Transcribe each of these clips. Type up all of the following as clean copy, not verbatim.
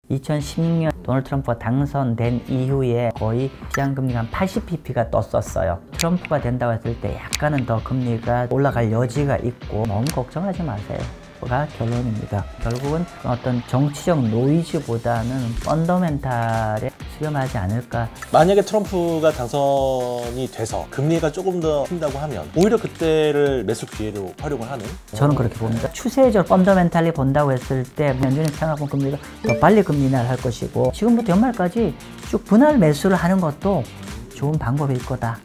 2016년 도널드 트럼프가 당선된 이후에 거의 시장금리가 한 80bp가 떴었어요. 트럼프가 된다고 했을 때 약간은 더 금리가 올라갈 여지가 있고 너무 걱정하지 마세요 가 결론입니다. 결국은 어떤 정치적 노이즈보다는 펀더멘탈에 수렴하지 않을까. 만약에 트럼프가 당선이 돼서 금리가 조금 더 튄다고 하면 오히려 그때를 매수 기회로 활용을 하는? 저는 그렇게 봅니다. 추세적 펀더멘탈리 본다고 했을 때 연준이 생각하는 금리가 더 빨리 금리 인하를 할 것이고 지금부터 연말까지 쭉 분할 매수를 하는 것도 좋은 방법일 거다.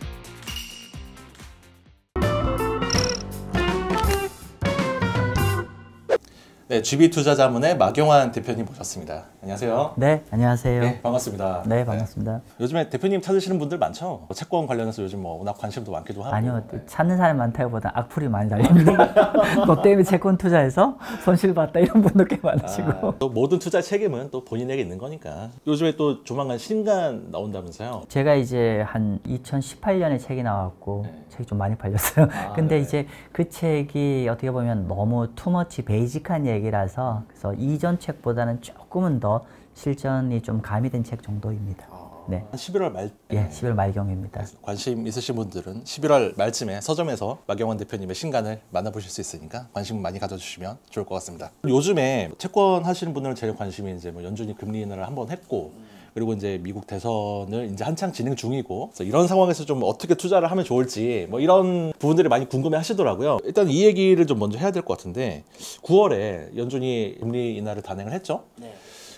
네, GB투자자문의 마경환 대표님 모셨습니다. 안녕하세요. 네, 안녕하세요. 네, 반갑습니다. 네, 반갑습니다. 네. 요즘에 대표님 찾으시는 분들 많죠? 채권 관련해서 요즘 워낙 관심도 많기도 하고. 아니요, 네. 찾는 사람이 많다기보다 악플이 많이 달립니다. 너 때문에 채권 투자해서 손실봤다 이런 분도 꽤 많으시고. 또 모든 투자 책임은 또 본인에게 있는 거니까. 요즘에 또 조만간 신간 나온다면서요? 제가 이제 한 2018년에 책이 나왔고 네. 책이 좀 많이 팔렸어요. 근데 네. 이제 그 책이 어떻게 보면 너무 투머치 베이직한 얘기라서 그래서 이전 책보다는 조금은 더 실전이 좀 가미된 책 정도입니다. 네. 11월 말. 예, 11월 말경입니다. 관심 있으신 분들은 11월 말쯤에 서점에서 마경환 대표님의 신간을 만나보실 수 있으니까 관심 많이 가져주시면 좋을 것 같습니다. 요즘에 채권 하시는 분들은 제일 관심이 이제 뭐 연준이 금리 인하를 한번 했고. 그리고 이제 미국 대선을 이제 한창 진행 중이고 그래서 이런 상황에서 좀 어떻게 투자를 하면 좋을지 뭐 이런 부분들이 많이 궁금해 하시더라고요. 일단 이 얘기를 좀 먼저 해야 될 것 같은데 9월에 연준이 금리 인하를 단행을 했죠. 네.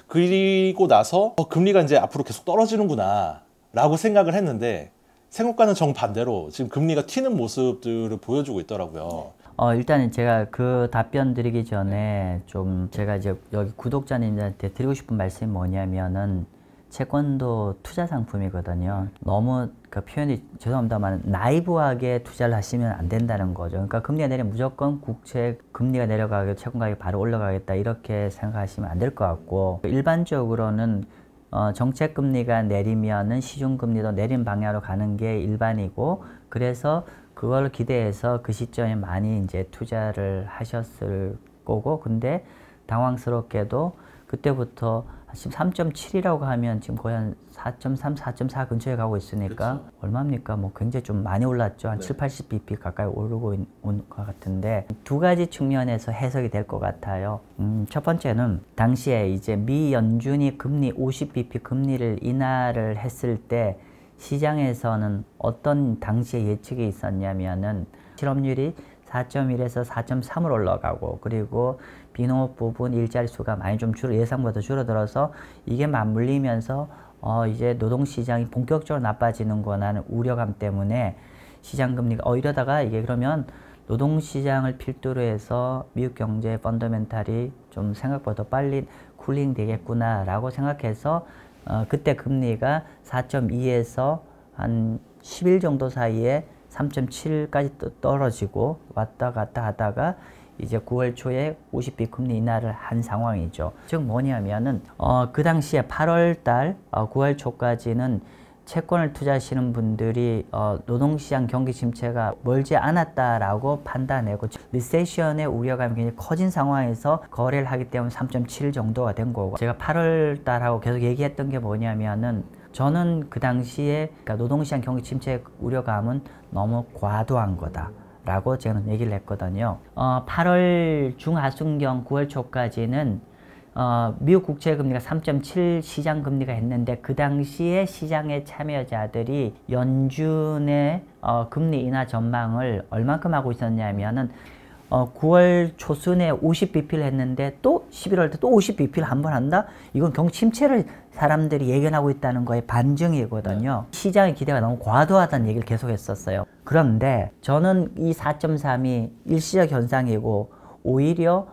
그리고 나서 금리가 이제 앞으로 계속 떨어지는구나 라고 생각을 했는데 생각과는 정반대로 지금 금리가 튀는 모습들을 보여주고 있더라고요. 일단은 제가 그 답변 드리기 전에 좀 제가 이제 여기 구독자님들한테 드리고 싶은 말씀이 뭐냐면은 채권도 투자 상품이거든요. 너무 그 표현이 죄송합니다만 나이브하게 투자를 하시면 안 된다는 거죠. 그러니까 금리가 내리면 무조건 국채 금리가 내려가고 채권 가격이 바로 올라가겠다 이렇게 생각하시면 안 될 것 같고 일반적으로는 정책 금리가 내리면은 시중 금리도 내린 방향으로 가는 게 일반이고 그래서 그걸 기대해서 그 시점에 많이 이제 투자를 하셨을 거고 근데 당황스럽게도 그때부터 지금 3.7이라고 하면 지금 거의 한 4.3, 4.4 근처에 가고 있으니까 그렇죠. 얼마입니까? 뭐 굉장히 좀 많이 올랐죠. 한 네. 7, 80bp 가까이 오르고 온 것 같은데 두 가지 측면에서 해석이 될 것 같아요. 첫 번째는 당시에 이제 미 연준이 금리 50bp 금리를 인하를 했을 때 시장에서는 어떤 당시에 예측이 있었냐면은 실업률이 4.1에서 4.3으로 올라가고 그리고 비농업 부분 일자리 수가 많이 좀 예상보다 줄어들어서 이게 맞물리면서 이제 노동시장이 본격적으로 나빠지는구나 하는 우려감 때문에 시장금리가 이러다가 이게 그러면 노동시장을 필두로 해서 미국 경제 펀더멘탈이 좀 생각보다 빨리 쿨링 되겠구나 라고 생각해서 그때 금리가 4.2에서 한 10일 정도 사이에 3.7까지 떨어지고 왔다 갔다 하다가 이제 9월 초에 50bp 금리 인하를 한 상황이죠. 즉 뭐냐면은 그 당시에 8월 달 9월 초까지는 채권을 투자하시는 분들이 노동시장 경기 침체가 멀지 않았다라고 판단하고 리세션의 우려감이 굉장히 커진 상황에서 거래를 하기 때문에 3.7 정도가 된 거고 제가 8월 달하고 계속 얘기했던 게 뭐냐면은 저는 그 당시에 그러니까 노동시장 경기 침체 우려감은 너무 과도한 거다 라고 저는 얘기를 했거든요. 8월 중하순경 9월 초까지는 미국 국채금리가 3.7 시장금리가 했는데 그 당시에 시장의 참여자들이 연준의 금리 인하 전망을 얼만큼 하고 있었냐면은 9월 초순에 50bp를 했는데 또 11월 때 또 50bp를 한 번 한다? 이건 경기 침체를 사람들이 예견하고 있다는 거에 반증이거든요. 시장의 기대가 너무 과도하다는 얘기를 계속 했었어요. 그런데 저는 이 4.3이 일시적 현상이고 오히려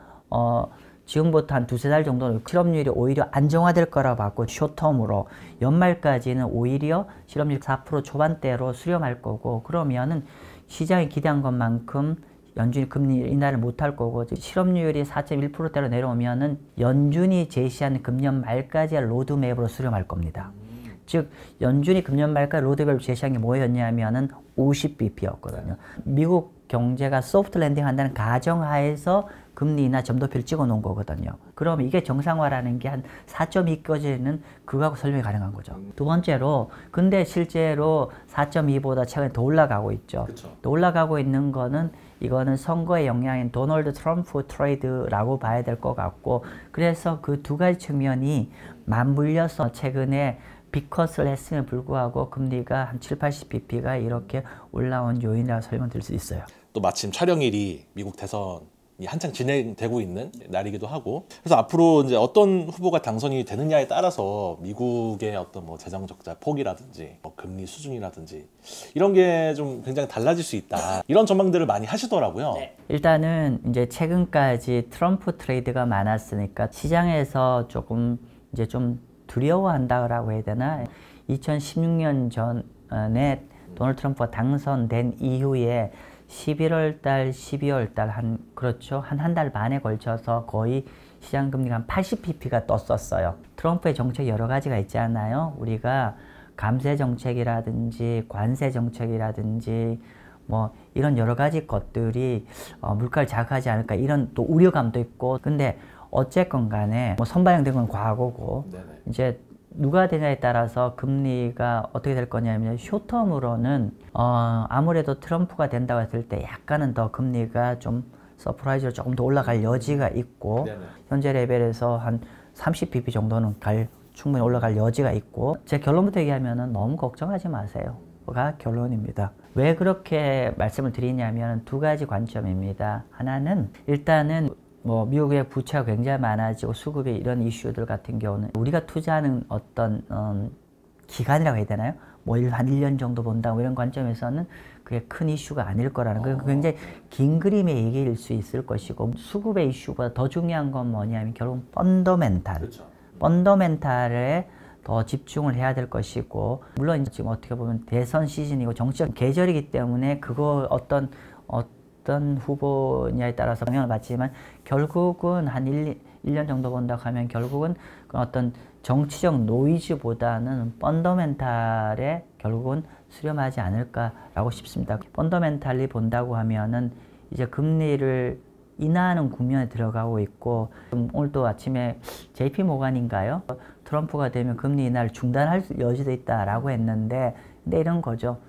지금부터 한 두세 달 정도는 실업률이 오히려 안정화될 거라고 봤고 쇼텀으로 연말까지는 오히려 실업률 4% 초반대로 수렴할 거고 그러면은 시장이 기대한 것만큼 연준이 금리 인하를 못할 거고 실업률이 4.1%대로 내려오면은 연준이 제시한 금년 말까지 로드맵으로 수렴할 겁니다. 즉 연준이 금년 말까지 로드밸브 제시한 게 뭐였냐면은 50bp였거든요. 미국 경제가 소프트 랜딩 한다는 가정하에서 금리 인하 점도표를 찍어 놓은 거거든요. 그럼 이게 정상화라는 게 한 4.2까지는 그거하고 설명이 가능한 거죠. 두 번째로 근데 실제로 4.2보다 최근에 더 올라가고 있죠. 그쵸. 더 올라가고 있는 거는 이거는 선거의 영향인 도널드 트럼프 트레이드라고 봐야 될 것 같고, 그래서 그 두 가지 측면이 맞물려서 최근에 빅컷을 했음에 불구하고 금리가 한 7, 80bp가 이렇게 올라온 요인이라고 설명드릴 수 있어요. 또 마침 촬영일이 미국 대선이 한창 진행되고 있는 날이기도 하고, 그래서 앞으로 이제 어떤 후보가 당선이 되느냐에 따라서 미국의 어떤 뭐 재정 적자 폭이라든지 뭐 금리 수준이라든지 이런 게 좀 굉장히 달라질 수 있다, 이런 전망들을 많이 하시더라고요. 일단은 이제 최근까지 트럼프 트레이드가 많았으니까 시장에서 조금 이제 좀 두려워한다고 해야 되나? 2016년 전에 도널드 트럼프가 당선된 이후에 11월 달, 12월 달 그렇죠. 한 달 반에 걸쳐서 거의 시장 금리가 한 80bp가 떴었어요. 트럼프의 정책 여러 가지가 있잖아요. 우리가 감세 정책이라든지 관세 정책이라든지 뭐 이런 여러 가지 것들이 물가를 자극하지 않을까, 이런 또 우려감도 있고. 근데 어쨌건 간에 뭐 선반영된 건 과거고, 네네. 이제 누가 되냐에 따라서 금리가 어떻게 될 거냐면 쇼텀으로는 아무래도 트럼프가 된다고 했을 때 약간은 더 금리가 좀 서프라이즈로 조금 더 올라갈 여지가 있고, 네네. 현재 레벨에서 한 30bp 정도는 충분히 올라갈 여지가 있고, 제 결론부터 얘기하면은 너무 걱정하지 마세요가 결론입니다. 왜 그렇게 말씀을 드리냐면 두 가지 관점입니다. 하나는 일단은 뭐 미국의 부채가 굉장히 많아지고 수급의 이런 이슈들 같은 경우는 우리가 투자하는 어떤 기간이라고 해야 되나요? 뭐 한 1년 정도 본다, 뭐 이런 관점에서는 그게 큰 이슈가 아닐 거라는 거예요. 굉장히 긴 그림의 얘기일 수 있을 것이고, 수급의 이슈보다 더 중요한 건 뭐냐면 결국 펀더멘탈. 그렇죠. 펀더멘탈에 더 집중을 해야 될 것이고, 물론 지금 어떻게 보면 대선 시즌이고 정치적 계절이기 때문에 그거 어떤 후보냐에 따라서 영향을 받지만, 결국은 한 1년 정도 본다고 하면 결국은 그 어떤 정치적 노이즈보다는 펀더멘탈에 결국은 수렴하지 않을까라고 싶습니다. 펀더멘탈리 본다고 하면은 이제 금리를 인하하는 국면에 들어가고 있고, 오늘도 아침에 JP 모간인가요? 트럼프가 되면 금리 인하를 중단할 여지도 있다라고 했는데, 근데 이런 거죠.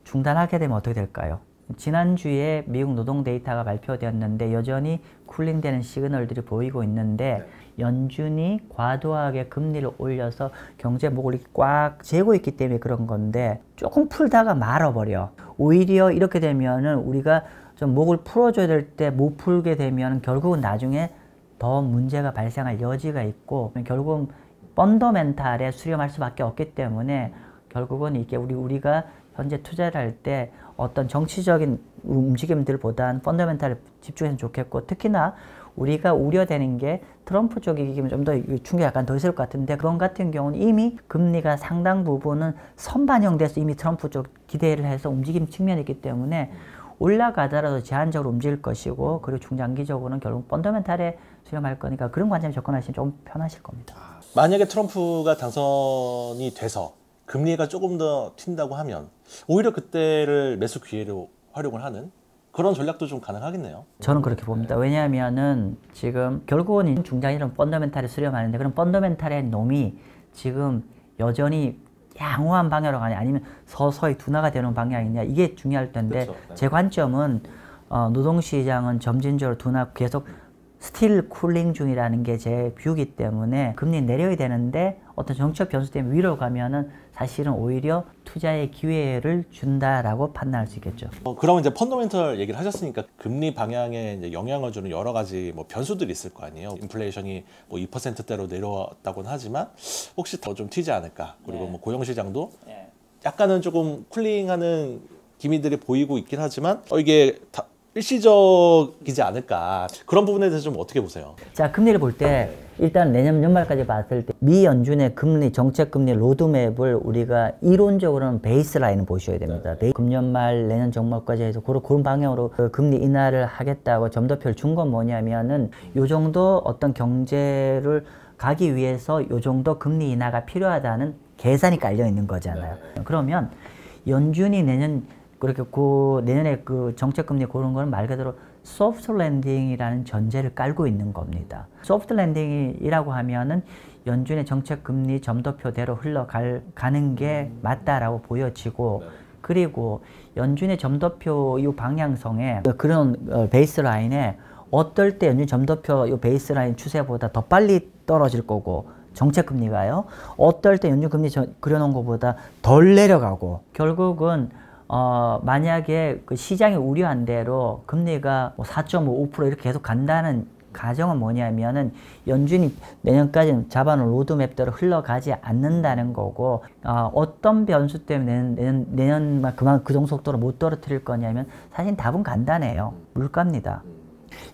중단하게 되면 어떻게 될까요? 지난주에 미국 노동 데이터가 발표되었는데 여전히 쿨링되는 시그널들이 보이고 있는데, 연준이 과도하게 금리를 올려서 경제 목을 꽉 재고 있기 때문에 그런 건데, 조금 풀다가 말아버려. 오히려 이렇게 되면은 우리가 좀 목을 풀어줘야 될 때 못 풀게 되면 결국은 나중에 더 문제가 발생할 여지가 있고, 결국은 펀더멘탈에 수렴할 수밖에 없기 때문에 결국은 이게 우리가 현재 투자를 할 때 어떤 정치적인 움직임들보단 펀더멘탈에 집중해서 좋겠고, 특히나 우리가 우려되는 게 트럼프 쪽이 좀 더 충격이 약간 더 있을 것 같은데, 그런 같은 경우는 이미 금리가 상당 부분은 선반영돼서 이미 트럼프 쪽 기대를 해서 움직임 측면이 있기 때문에 올라가더라도 제한적으로 움직일 것이고, 그리고 중장기적으로는 결국 펀더멘탈에 수렴할 거니까 그런 관점에 접근하시면 좀 편하실 겁니다. 만약에 트럼프가 당선이 돼서 금리가 조금 더 튄다고 하면 오히려 그때를 매수 기회로 활용을 하는 그런 전략도 좀 가능하겠네요. 저는 그렇게 봅니다. 왜냐하면은 지금 결국은 중장기적인 펀더멘탈에 수렴하는데, 그런 펀더멘탈의 놈이 지금 여전히 양호한 방향으로 가냐, 아니면 서서히 둔화가 되는 방향이냐, 이게 중요할 텐데, 그렇죠. 네. 제 관점은 노동시장은 점진적으로 둔화, 계속 스틸 쿨링 중이라는 게 제 뷰이기 때문에 금리 내려야 되는데 어떤 정책 변수 때문에 위로 가면은 사실은 오히려 투자의 기회를 준다라고 판단할 수 있겠죠. 그러면 이제 펀더멘털 얘기를 하셨으니까 금리 방향에 이제 영향을 주는 여러 가지 뭐 변수들이 있을 거 아니에요. 인플레이션이 뭐 2%대로 내려왔다고는 하지만 혹시 더 좀 튀지 않을까. 그리고 뭐 고용 시장도 약간은 조금 쿨링하는 기미들이 보이고 있긴 하지만 이게 다 일시적이지 않을까. 그런 부분에 대해서 좀 어떻게 보세요? 자, 금리를 볼 때 일단 내년 연말까지 봤을 때 미 연준의 금리, 정책 금리 로드맵을 우리가 이론적으로는 베이스라인을 보셔야 됩니다. 금년 말 내년 정말까지 해서 그런 방향으로 금리 인하를 하겠다고 점도표를 준 건 뭐냐면은 요 정도 어떤 경제를 가기 위해서 요 정도 금리 인하가 필요하다는 계산이 깔려 있는 거잖아요. 그러면 연준이 내년에 그 정책 금리 고른 거는 말 그대로 소프트 랜딩이라는 전제를 깔고 있는 겁니다. 소프트 랜딩이라고 하면은 연준의 정책 금리 점도표대로 흘러가는 게 맞다라고 보여지고, 그리고 연준의 점도표 이 방향성에 그런 베이스라인에 어떨 때 연준 점도표 이 베이스라인 추세보다 더 빨리 떨어질 거고, 정책 금리가요, 어떨 때 연준 금리 그려놓은 것보다 덜 내려가고, 결국은 만약에 그 시장이 우려한 대로 금리가 4.5% 이렇게 계속 간다는 가정은 뭐냐면은 연준이 내년까지는 잡아놓은 로드맵대로 흘러가지 않는다는 거고, 어떤 변수 때문에 내년만 그 정도 속도로 못 떨어뜨릴 거냐면 사실 답은 간단해요. 물가입니다.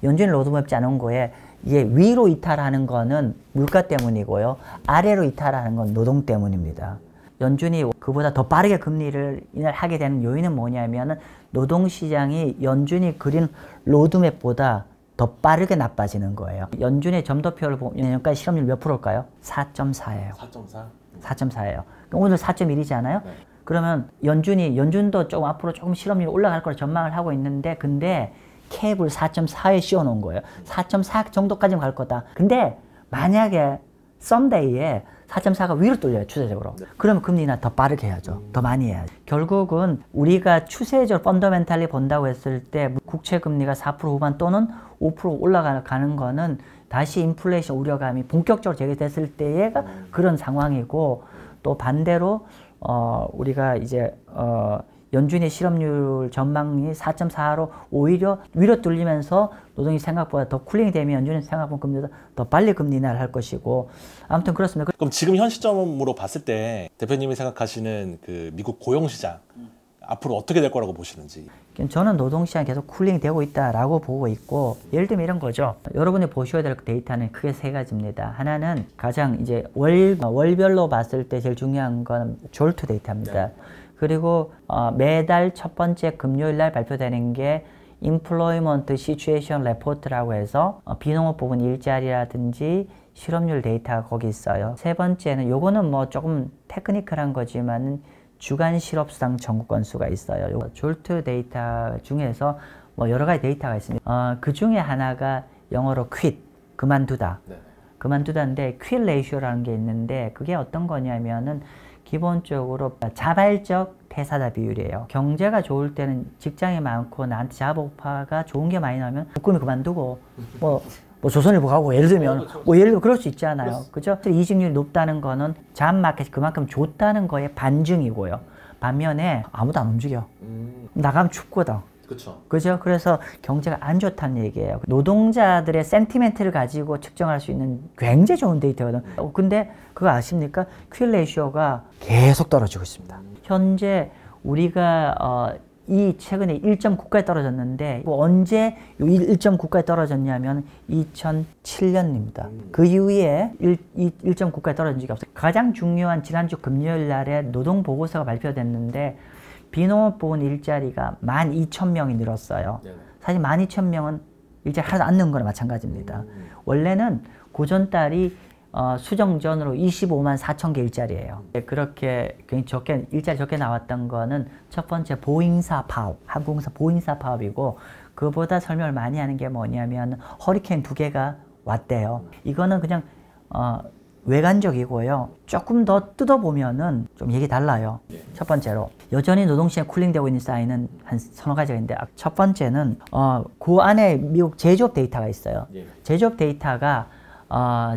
연준이 로드맵 짜놓은 거에 이게 위로 이탈하는 거는 물가 때문이고요, 아래로 이탈하는 건 노동 때문입니다. 연준이 그보다 더 빠르게 금리를 인하하게 되는 요인은 뭐냐면은 노동시장이 연준이 그린 로드맵보다 더 빠르게 나빠지는 거예요. 연준의 점도표를 보면 내년까지 실업률 몇 프로일까요? 4.4예요. 4.4? 4.4예요. 오늘 4.1이잖아요. 네. 그러면 연준도 조금 앞으로 조금 실업률이 올라갈 거라 전망을 하고 있는데, 근데 캡을 4.4에 씌워놓은 거예요. 4.4 정도까지는 갈 거다. 근데 만약에 썬데이에 4.4가 위로 뚫려요, 추세적으로. 그러면 금리 인하 더 빠르게 해야죠. 더 많이 해야죠. 결국은 우리가 추세적으로 펀더멘탈리 본다고 했을 때 국채 금리가 4% 후반 또는 5% 올라가는 거는 다시 인플레이션 우려감이 본격적으로 제기됐을 때가 그런 상황이고, 또 반대로 우리가 이제 연준의 실업률 전망이 4.4로 오히려 위로 뚫리면서 노동이 생각보다 더 쿨링이 되면 연준은 생각보다 금리보다 더 빨리 금리 인하를 할 것이고, 아무튼 그렇습니다. 그럼 지금 현 시점으로 봤을 때 대표님이 생각하시는 그 미국 고용시장 앞으로 어떻게 될 거라고 보시는지? 저는 노동시장이 계속 쿨링이 되고 있다라고 보고 있고, 예를 들면 이런 거죠. 여러분이 보셔야 될 데이터는 크게 세 가지입니다. 하나는 가장 이제 월별로 봤을 때 제일 중요한 건 졸트 데이터입니다. 네. 그리고 매달 첫 번째 금요일 날 발표되는 게 Employment Situation Report라고 해서 비농업 부분 일자리라든지 실업률 데이터가 거기 있어요. 세 번째는 요거는 뭐 조금 테크니컬한 거지만 주간 실업수당 청구 건수가 있어요. 요 졸트 데이터 중에서 뭐 여러 가지 데이터가 있습니다. 그 중에 하나가 영어로 quit, 그만두다. 네. 그만두다인데 quit ratio라는 게 있는데, 그게 어떤 거냐면은 기본적으로 자발적 퇴사자 비율이에요. 경제가 좋을 때는 직장이 많고 나한테 잡오파가 좋은 게 많이 나면 묶음이 그만두고 뭐 조선일보 가고, 예를 들면 그럴 수 있잖아요. 그죠? 이직률이 높다는 거는 잡마켓이 그만큼 좋다는 거에 반증이고요. 반면에 아무도 안 움직여. 나가면 춥거든. 그죠? 그래서 경제가 안 좋다는 얘기예요. 노동자들의 센티멘트를 가지고 측정할 수 있는 굉장히 좋은 데이터거든. 근데 그거 아십니까? 퀵 레이쇼가 계속 떨어지고 있습니다. 현재 우리가 이 최근에 1.9까지 떨어졌는데, 언제 1.9까지 떨어졌냐면 2007년입니다. 그 이후에 1.9까지 떨어진 적이 없어요. 가장 중요한 지난주 금요일 날에 노동보고서가 발표됐는데, 비농업 부분 일자리가 12,000명이 늘었어요. 사실 12,000명은 일자리 하나도 안 넣은 거나 마찬가지입니다. 원래는 고전달이 수정전으로 25만 4천 개 일자리예요. 그렇게 굉장히 일자리 적게 나왔던 거는 첫 번째 보잉사 파업, 항공사 보잉사 파업이고, 그보다 설명을 많이 하는 게 뭐냐면 허리케인 2개가 왔대요. 이거는 그냥 외관적이고요. 조금 더 뜯어보면은 좀 얘기 달라요. 첫 번째로 여전히 노동시장 쿨링되고 있는 사인은 한 서너 가지가 있는데, 첫 번째는 그 안에 미국 제조업 데이터가 있어요. 제조업 데이터가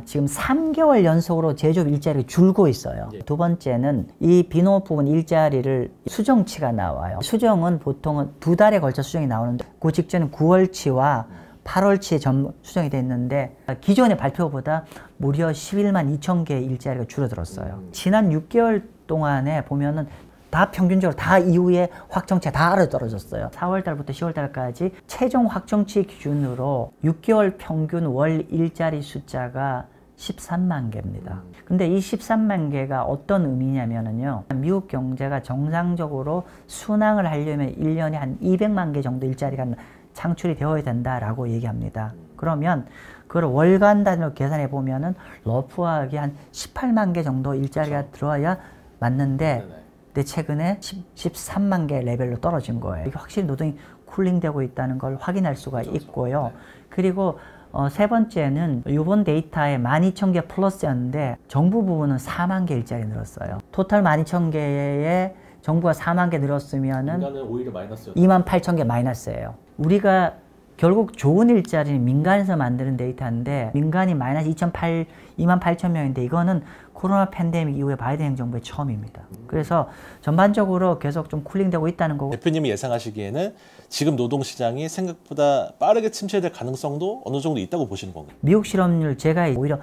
지금 3개월 연속으로 제조업 일자리가 줄고 있어요. 두 번째는 이 비농업 부분 일자리를 수정치가 나와요. 수정은 보통은 2달에 걸쳐 수정이 나오는데, 그 직전에 9월치와 8월치에 수정이 됐는데, 기존의 발표보다 무려 11만 2천 개의 일자리가 줄어들었어요. 지난 6개월 동안에 보면은 다 평균적으로 다 이후에 확정치가 다 아래로 떨어졌어요. 4월달부터 10월달까지 최종 확정치 기준으로 6개월 평균 월 일자리 숫자가 13만 개입니다. 근데 이 13만 개가 어떤 의미냐면요, 미국 경제가 정상적으로 순항을 하려면 1년에 한 200만 개 정도 일자리가 창출이 되어야 된다라고 얘기합니다. 그러면 그걸 월간 단위로 계산해 보면은 러프하게 한 18만 개 정도 일자리가 들어야 맞는데 네네. 근데 최근에 13만 개 레벨로 떨어진 거예요. 이게 확실히 노동이 쿨링되고 있다는 걸 확인할 수가 있고요. 네. 그리고 세 번째는 이번 데이터에 12,000개 플러스였는데 정부 부분은 4만 개 일자리 늘었어요. 토탈 12,000개에 정부가 4만 개 늘었으면은 민간은 오히려 마이너스였죠. 28,000개 마이너스예요. 우리가 결국 좋은 일자리는 민간에서 만드는 데이터인데 민간이 마이너스 28,000명인데 이거는 코로나 팬데믹 이후에 바이든 행정부의 처음입니다. 그래서 전반적으로 계속 좀 쿨링되고 있다는 거고 대표님이 예상하시기에는 지금 노동시장이 생각보다 빠르게 침체될 가능성도 어느 정도 있다고 보시는 건가요? 미국 실업률 제가 오히려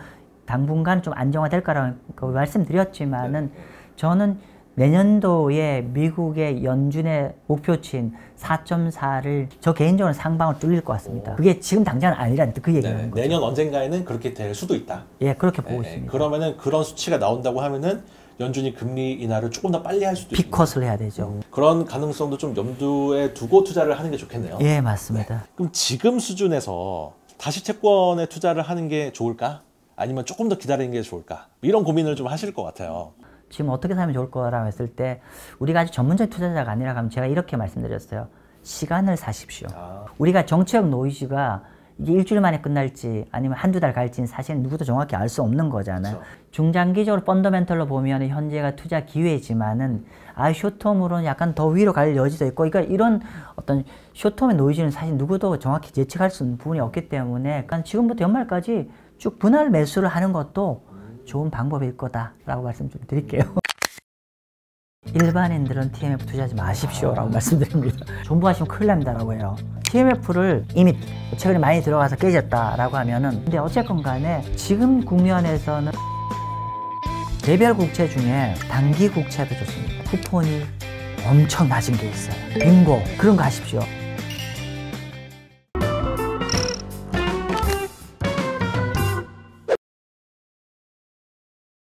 당분간 좀 안정화될 거라고 말씀드렸지만은 저는 내년도에 미국의 연준의 목표치인 4.4를 저 개인적으로 상방을 뚫릴 것 같습니다. 그게 지금 당장은 아니라는 그 얘기하는 거죠. 내년 언젠가에는 그렇게 될 수도 있다. 예, 그렇게 보고 있습니다. 그러면은 그런 수치가 나온다고 하면은 연준이 금리 인하를 조금 더 빨리 할 수도 있고 빅컷을 해야 되죠. 그런 가능성도 좀 염두에 두고 투자를 하는 게 좋겠네요. 예, 맞습니다. 그럼 지금 수준에서 다시 채권에 투자를 하는 게 좋을까? 아니면 조금 더 기다리는 게 좋을까? 이런 고민을 좀 하실 것 같아요. 지금 어떻게 살면 좋을 거라고 했을 때 우리가 아주 전문적인 투자자가 아니라 하면 제가 이렇게 말씀드렸어요. 시간을 사십시오. 우리가 정치적 노이즈가 이게 일주일 만에 끝날지 아니면 한두 달 갈지는 사실 누구도 정확히 알 수 없는 거잖아요. 그렇죠. 중장기적으로 펀더멘털로 보면 현재가 투자 기회지만은 숏텀으로는 약간 더 위로 갈 여지도 있고 그러니까 이런 어떤 숏텀의 노이즈는 사실 누구도 정확히 예측할 수 있는 부분이 없기 때문에 그러니까 지금부터 연말까지 쭉 분할 매수를 하는 것도 좋은 방법일 거다라고 말씀 좀 드릴게요. 일반인들은 TMF 투자하지 마십시오라고 말씀드립니다. 존버하시면 큰일 납니다라고 해요. TMF를 이미 최근에 많이 들어가서 깨졌다라고 하면은 근데 어쨌건 간에 지금 국면에서는 개별 국채 중에 단기 국채도 좋습니다. 쿠폰이 엄청 낮은 게 있어요. 빙고 그런 거 하십시오.